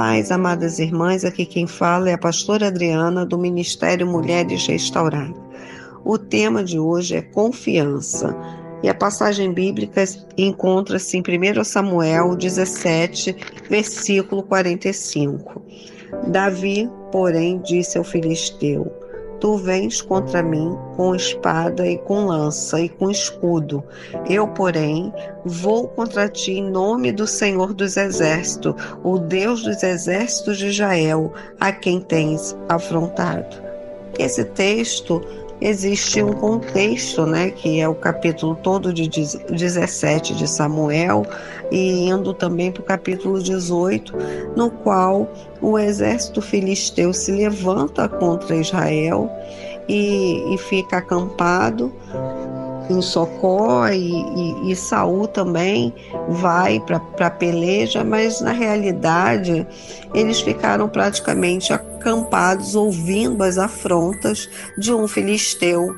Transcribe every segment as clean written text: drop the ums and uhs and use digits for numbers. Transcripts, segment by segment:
paz, amadas irmãs, aqui quem fala é a pastora Adriana, do Ministério Mulheres Restauradas. O tema de hoje é confiança, e a passagem bíblica encontra-se em 1 Samuel 17, versículo 45. Davi, porém, disse ao filisteu: Tu vens contra mim com espada e com lança e com escudo. Eu, porém, vou contra ti em nome do Senhor dos Exércitos, o Deus dos exércitos de Israel, a quem tens afrontado. Esse texto, existe um contexto, que é o capítulo todo de 17 de Samuel, e indo também para o capítulo 18, no qual o exército filisteu se levanta contra Israel e fica acampado em Socó, e Saul também vai para a peleja, mas na realidade eles ficaram praticamente acampados ouvindo as afrontas de um filisteu,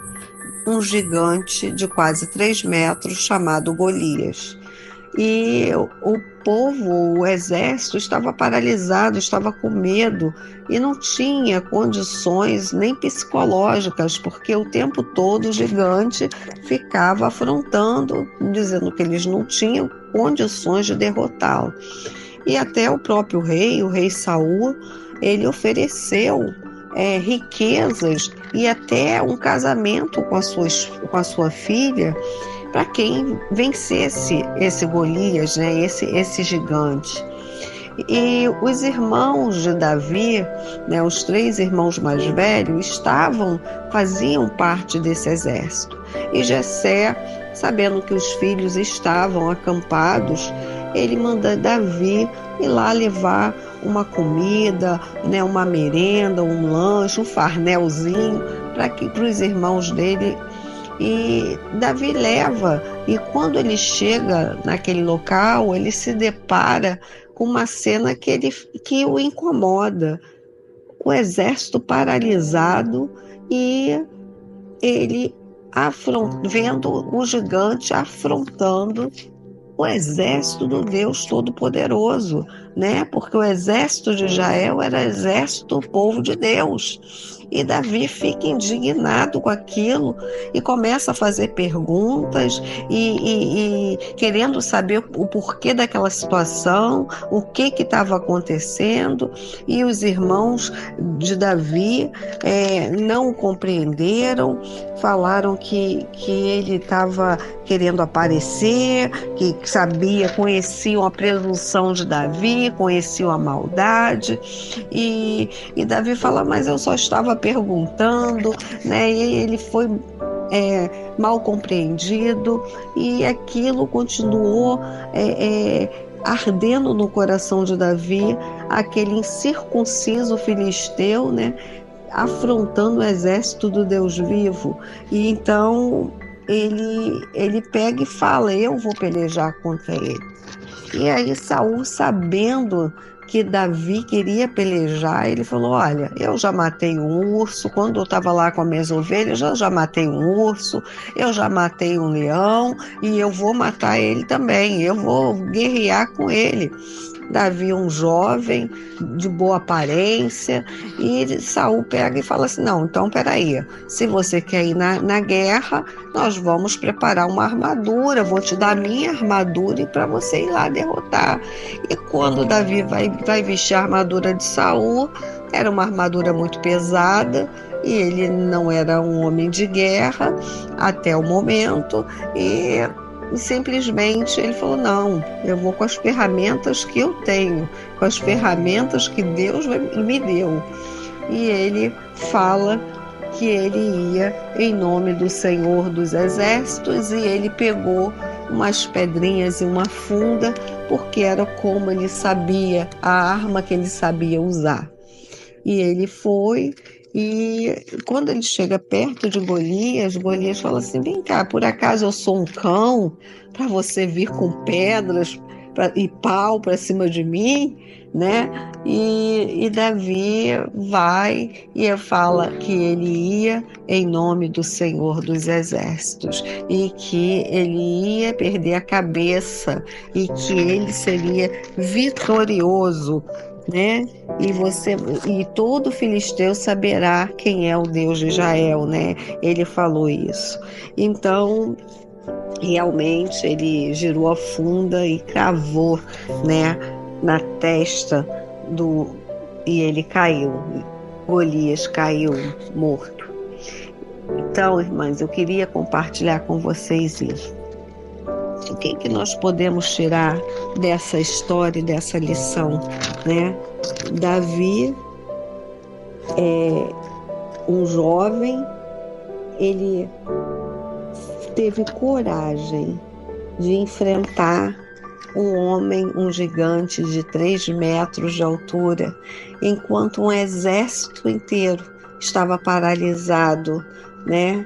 um gigante de quase 3 metros chamado Golias. E o povo, o exército, estava paralisado, estava com medo e não tinha condições nem psicológicas, porque o tempo todo o gigante ficava afrontando, dizendo que eles não tinham condições de derrotá-lo. E até o próprio rei, o rei Saul, ele ofereceu riquezas e até um casamento com a sua filha, para quem vencesse esse Golias, esse gigante. E os irmãos de Davi, os 3 irmãos mais velhos, faziam parte desse exército. E Jessé, sabendo que os filhos estavam acampados, ele manda Davi ir lá levar uma comida, uma merenda, um lanche, um farnelzinho para os irmãos dele. E Davi leva, e quando ele chega naquele local, ele se depara com uma cena que o incomoda. O exército paralisado e ele vendo o gigante afrontando o exército do Deus Todo-Poderoso, porque o exército de Israel era exército do povo de Deus. E Davi fica indignado com aquilo e começa a fazer perguntas e querendo saber o porquê daquela situação, o que estava acontecendo. E os irmãos de Davi não compreenderam, falaram que ele estava querendo aparecer, que conheciam a presunção de Davi, conheciam a maldade, e Davi fala, mas eu só estava perguntando, e ele foi mal compreendido, e aquilo continuou ardendo no coração de Davi, aquele incircunciso filisteu, afrontando o exército do Deus vivo. E então ele pega e fala, eu vou pelejar contra ele. E aí Saul, sabendo que Davi queria pelejar, ele falou, olha, eu já matei um urso, quando eu estava lá com as minhas ovelhas, eu já matei um urso, eu já matei um leão, e eu vou matar ele também, eu vou guerrear com ele. Davi, um jovem de boa aparência, e Saul pega e fala assim, não, então peraí, se você quer ir na guerra, nós vamos preparar uma armadura, vou te dar a minha armadura para você ir lá derrotar. E quando Davi vai vestir a armadura de Saul, era uma armadura muito pesada, e ele não era um homem de guerra até o momento, e simplesmente ele falou, não, eu vou com as ferramentas que eu tenho, com as ferramentas que Deus me deu. E ele fala que ele ia em nome do Senhor dos Exércitos, e ele pegou umas pedrinhas e uma funda, porque era como ele sabia, a arma que ele sabia usar. E ele foi, e quando ele chega perto de Golias, Golias fala assim, vem cá, por acaso eu sou um cão para você vir com pedras e pau para cima de mim, né? E Davi vai e fala que ele ia em nome do Senhor dos Exércitos e que ele ia perder a cabeça e que ele seria vitorioso, né? E todo filisteu saberá quem é o Deus de Israel, né? Ele falou isso. Então, realmente ele girou a funda e cravou, né, na testa e ele caiu. Golias caiu morto. Então, irmãs, eu queria compartilhar com vocês isso. O que nós podemos tirar dessa história, dessa lição, né? Davi um jovem, ele teve coragem de enfrentar um homem, um gigante de 3 metros de altura, enquanto um exército inteiro estava paralisado, né?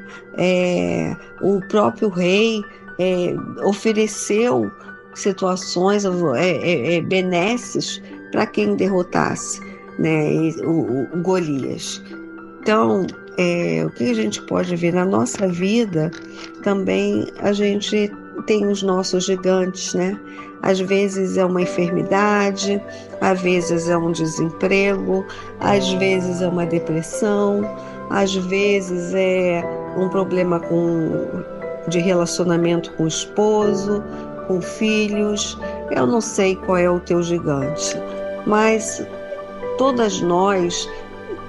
O próprio rei ofereceu situações, benesses para quem derrotasse, né? O Golias. Então, o que a gente pode ver na nossa vida também, a gente tem os nossos gigantes, né? Às vezes é uma enfermidade, às vezes é um desemprego, às vezes é uma depressão, às vezes é um problema de relacionamento com o esposo, com filhos. Eu não sei qual é o teu gigante, mas todas nós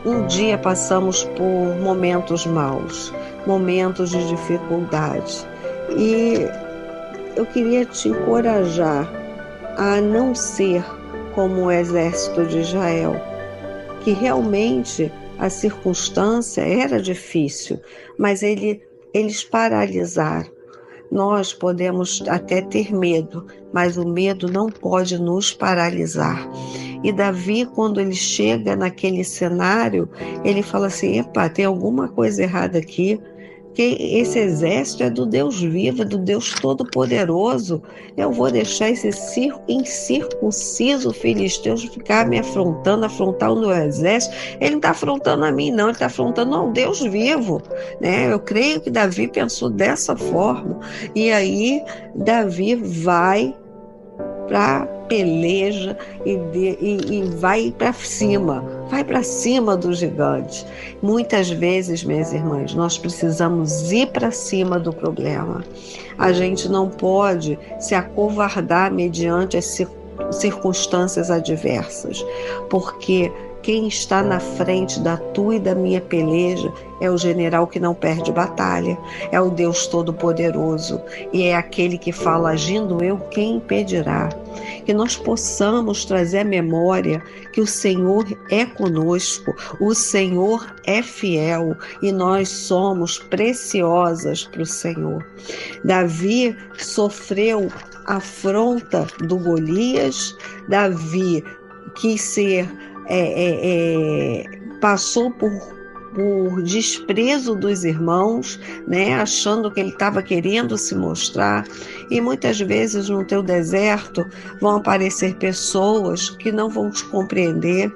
um dia passamos por momentos maus, momentos de dificuldade. E eu queria te encorajar a não ser como o exército de Israel, que realmente a circunstância era difícil, mas eles paralisaram. Nós podemos até ter medo, mas o medo não pode nos paralisar. E Davi, quando ele chega naquele cenário, ele fala assim: epa, tem alguma coisa errada aqui, que esse exército é do Deus vivo, é do Deus Todo-Poderoso. Eu vou deixar esse incircunciso filisteu ficar me afrontar o meu exército. Ele não está afrontando a mim, não, ele está afrontando ao Deus vivo, né? Eu creio que Davi pensou dessa forma. E aí Davi vai para peleja e vai para cima do gigante. Muitas vezes, minhas irmãs, nós precisamos ir para cima do problema. A gente não pode se acovardar mediante as circunstâncias adversas, porque quem está na frente da tua e da minha peleja é o general que não perde batalha, é o Deus Todo-Poderoso, e é aquele que fala: agindo eu, quem impedirá? Que nós possamos trazer à memória que o Senhor é conosco, o Senhor é fiel e nós somos preciosas para o Senhor. Davi sofreu a afronta do Golias, Davi quis ser passou por desprezo dos irmãos, né, achando que ele estava querendo se mostrar. E muitas vezes no teu deserto vão aparecer pessoas que não vão te compreender,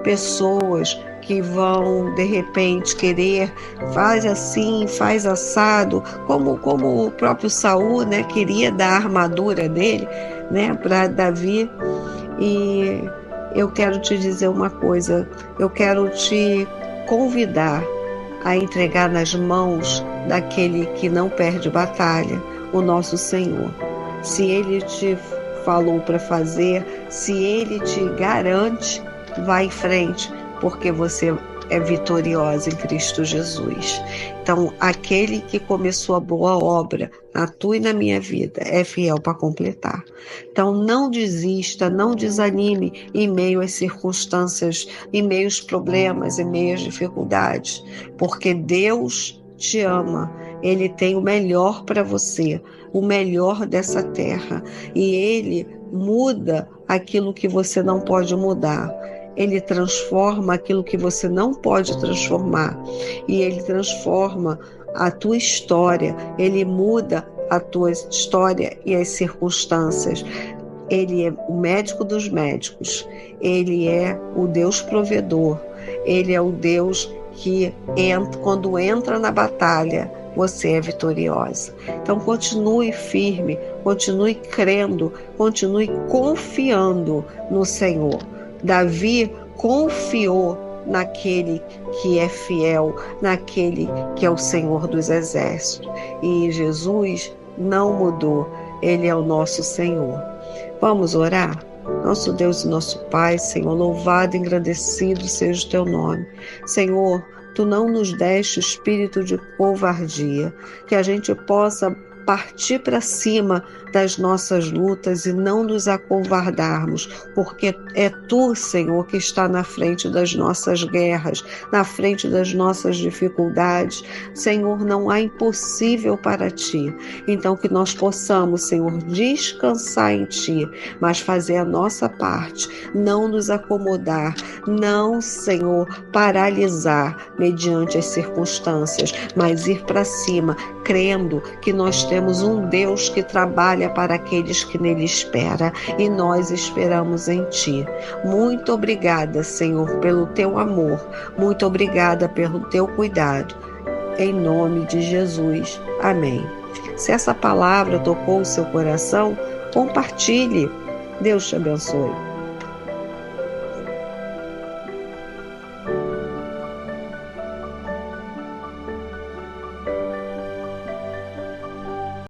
pessoas que vão de repente querer, faz assim, faz assado, como o próprio Saul, né, queria dar a armadura dele, né, para Davi. E eu quero te dizer uma coisa, eu quero te convidar a entregar nas mãos daquele que não perde batalha, o nosso Senhor. Se Ele te falou para fazer, se Ele te garante, vai em frente, porque você é vitoriosa em Cristo Jesus. Então, aquele que começou a boa obra na tua e na minha vida é fiel para completar. Então, não desista, não desanime em meio às circunstâncias, em meio aos problemas, em meio às dificuldades, porque Deus te ama. Ele tem o melhor para você, o melhor dessa terra, e Ele muda aquilo que você não pode mudar. Ele transforma aquilo que você não pode transformar. E Ele transforma a tua história. Ele muda a tua história e as circunstâncias. Ele é o médico dos médicos, Ele é o Deus provedor, Ele é o Deus que quando entra na batalha, você é vitoriosa. Então continue firme, continue crendo, continue confiando no Senhor. Davi confiou naquele que é fiel, naquele que é o Senhor dos exércitos. E Jesus não mudou, Ele é o nosso Senhor. Vamos orar? Nosso Deus e nosso Pai, Senhor, louvado e engrandecido seja o teu nome. Senhor, tu não nos deste o espírito de covardia, que a gente possa partir para cima das nossas lutas e não nos acovardarmos, porque é tu, Senhor, que está na frente das nossas guerras, na frente das nossas dificuldades. Senhor, não há impossível para ti. Então que nós possamos, Senhor, descansar em ti, mas fazer a nossa parte, não nos acomodar, não, Senhor, paralisar mediante as circunstâncias, mas ir para cima, crendo que nós temos um Deus que trabalha para aqueles que nele esperam, e nós esperamos em ti. Muito obrigada, Senhor, pelo teu amor, muito obrigada pelo teu cuidado. Em nome de Jesus. Amém. Se essa palavra tocou o seu coração, compartilhe. Deus te abençoe.